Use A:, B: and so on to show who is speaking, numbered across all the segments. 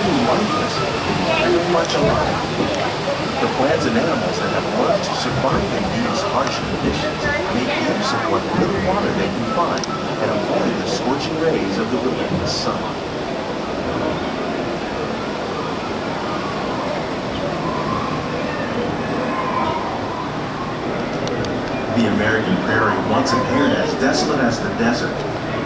A: seem lifeless, very much alive. The plants and animals that have learned to survive in these harsh conditions make use of what little water they can find and avoid the scorching rays of the relentless sun. The American prairie once appeared as desolate as the desert,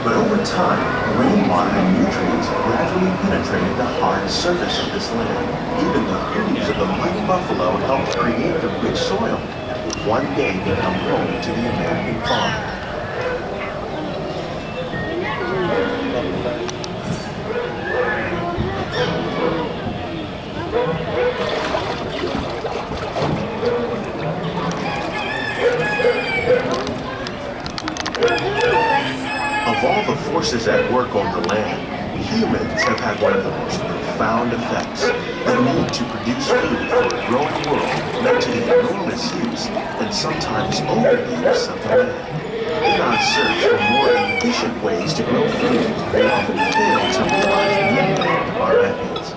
A: but over time, rainwater and nutrients gradually penetrated the hard surface of this land. Even the hooves of the mighty buffalo helped create the rich soil that would one day become home to the American farm. Of all the forces at work on the land, humans have had one of the most profound effects. The need to produce food for a growing world led to the enormous use and sometimes overuse of the land. In our search for more efficient ways to grow food, we often fail to realize the impact of our methods.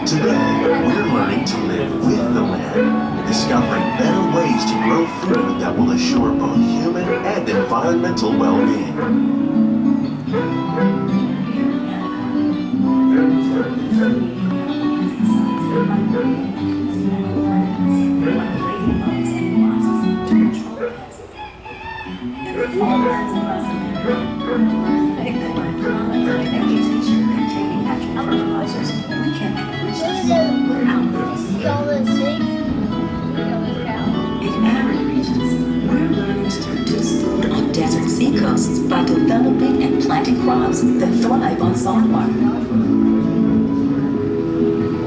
A: Today, we're learning to live with the land, discovering better ways to grow food that will assure both human and environmental well-being.
B: By developing and planting crops that thrive on saltwater.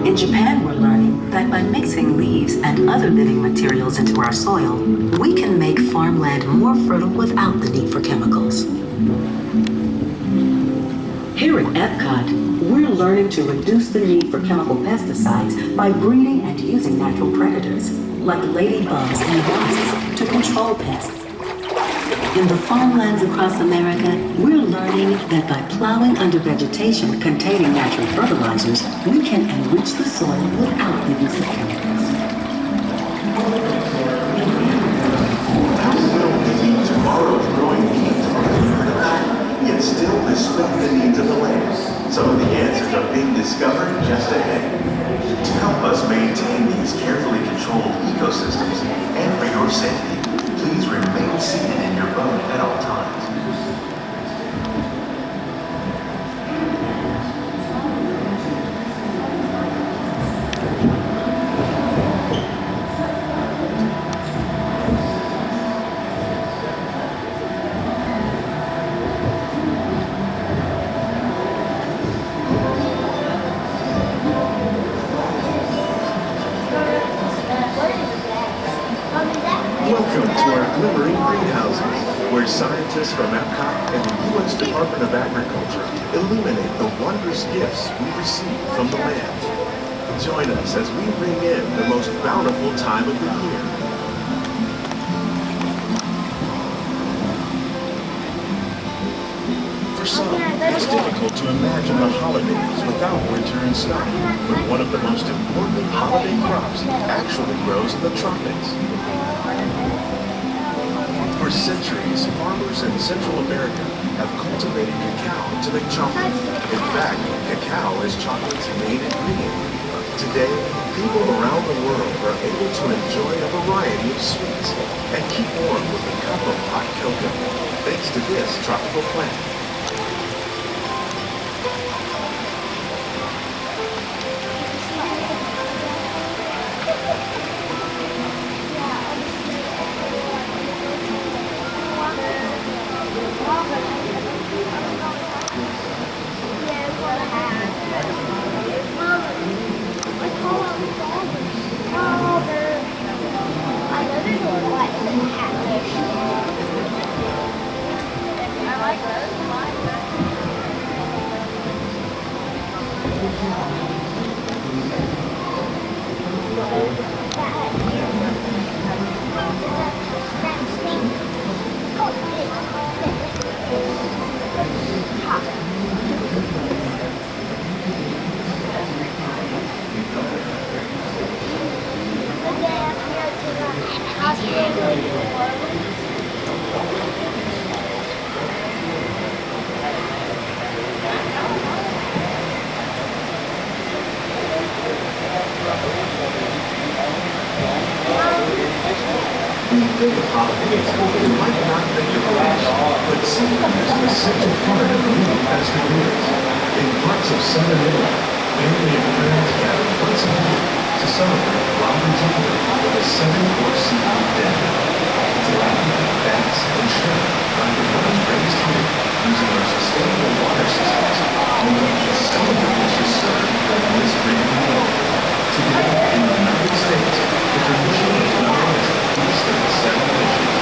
B: In Japan, we're learning that by mixing leaves and other living materials into our soil, we can make farmland more fertile without the need for chemicals. Here at Epcot, we're learning to reduce the need for chemical pesticides by breeding and using natural predators, like ladybugs and wasps, to control pests. In the farmlands across America, we're learning that by plowing under vegetation containing natural fertilizers, we can enrich the soil without the use of chemicals.
A: How will we meet tomorrow's growing needs for food, yet still respect the needs of the land? Some of the answers are being discovered just ahead. To help us maintain these carefully controlled ecosystems and for your safety, please remain seated in your boat at all times. Welcome to our Glimmering greenhouses, where scientists from Epcot and the U.S. Department of Agriculture illuminate the wondrous gifts we receive from the land. Join us as we bring in the most bountiful time of the year. For some, it's difficult to imagine the holidays without winter and snow, but one of the most important holiday crops actually grows in the tropics. For centuries, farmers in Central America have cultivated cacao to make chocolate. In fact, cacao is chocolate's main ingredient. Today, people around the world are able to enjoy a variety of sweets and keep warm with a cup of hot cocoa, thanks to this tropical plant.
C: I like those.
A: When you think of holidays, you might not think of fish, but seafood is an essential part of many festive meals. In parts of southern Italy, family and friends gather once a year to celebrate Glimmering with a 7-course seafood dinner. Tilapia, bass, and shrimp are the ones raised here using our sustainable water systems, making some of the dishes served during this great meal. Today, in the United States, the tradition is known as the Feast of the Seven Fishes.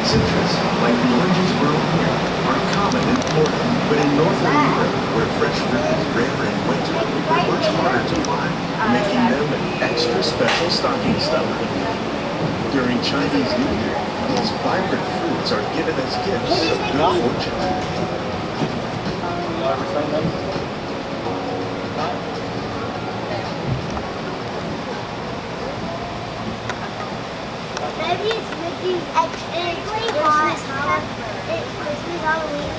A: Citrus, like the oranges grown here, are common in Florida, but in northern Europe, where fresh fruit is rare in winter, they're much harder to find, making them an extra special stocking stuffer. During Chinese New Year, these vibrant fruits are given as gifts of good fortune.
C: Maybe it's Mickey. It's Christmas, Halloween,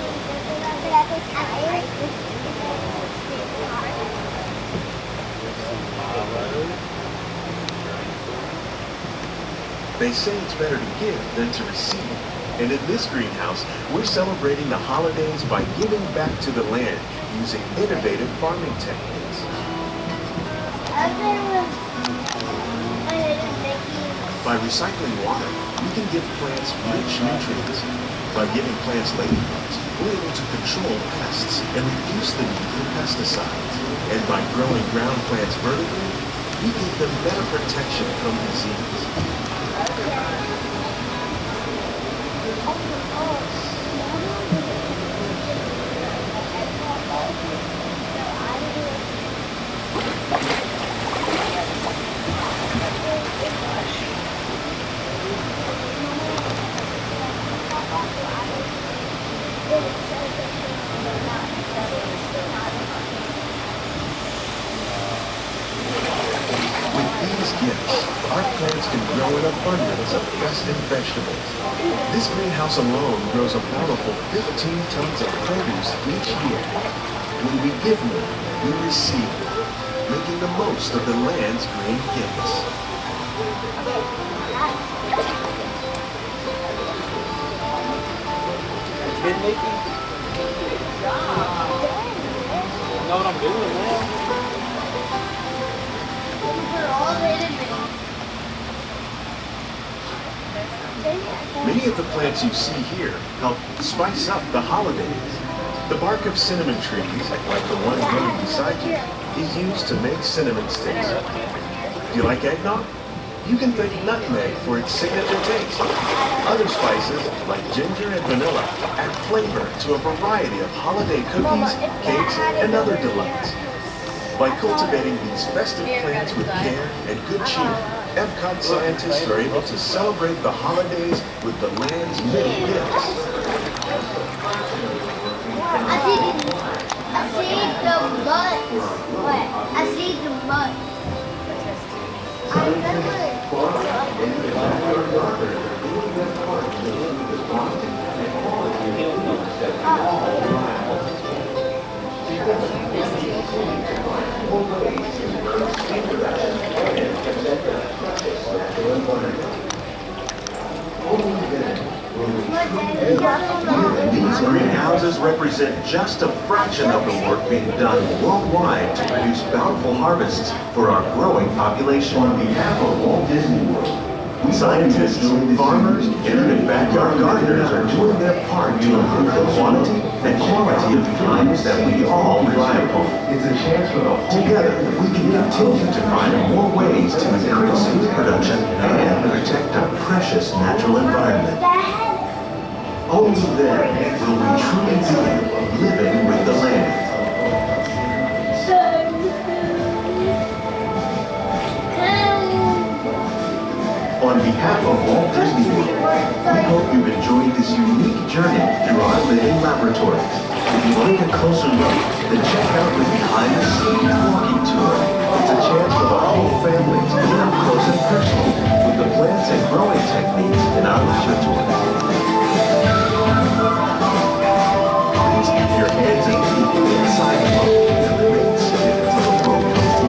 A: They say it's better to give than to receive. And in this greenhouse, we're celebrating the holidays by giving back to the land using innovative farming techniques. By recycling water, we can give plants rich nutrients. By giving plants ladybugs, we're able to control pests and reduce the need for pesticides. And by growing ground plants vertically, we give them better protection from disease. Our plants can grow an abundance of festive vegetables. This greenhouse alone grows a bountiful 15 tons of produce each year. When we give more, we receive more, making the most of the land's green gifts.
D: Kid making? You know what I'm doing now?
A: Many of the plants you see here help spice up the holidays. The bark of cinnamon trees, like the one growing beside you, is used to make cinnamon sticks. Do you like eggnog? You can thank nutmeg for its signature taste. Other spices, like ginger and vanilla, add flavor to a variety of holiday cookies, cakes, and other delights. By cultivating these festive plants with care and good cheer, Epcot scientists are able to celebrate the holidays with the land's many gifts.
C: I see the mud. What? I see the mud. I remember.
A: These greenhouses Oceans represent just a fraction of the work being done worldwide to produce bountiful harvests for our growing population. On behalf of Walt Disney World, scientists, farmers, and backyard gardeners are doing their part to improve the quantity and quality of foods that we all rely upon. It's a chance for the whole. Together, we can continue to find more ways to increase food production and protect our precious natural environment. Only then will we truly be living with the land. On behalf of Walt Disney World, we hope you've enjoyed this unique journey through our living laboratories. If you want a closer look, then check out the behind-the-scenes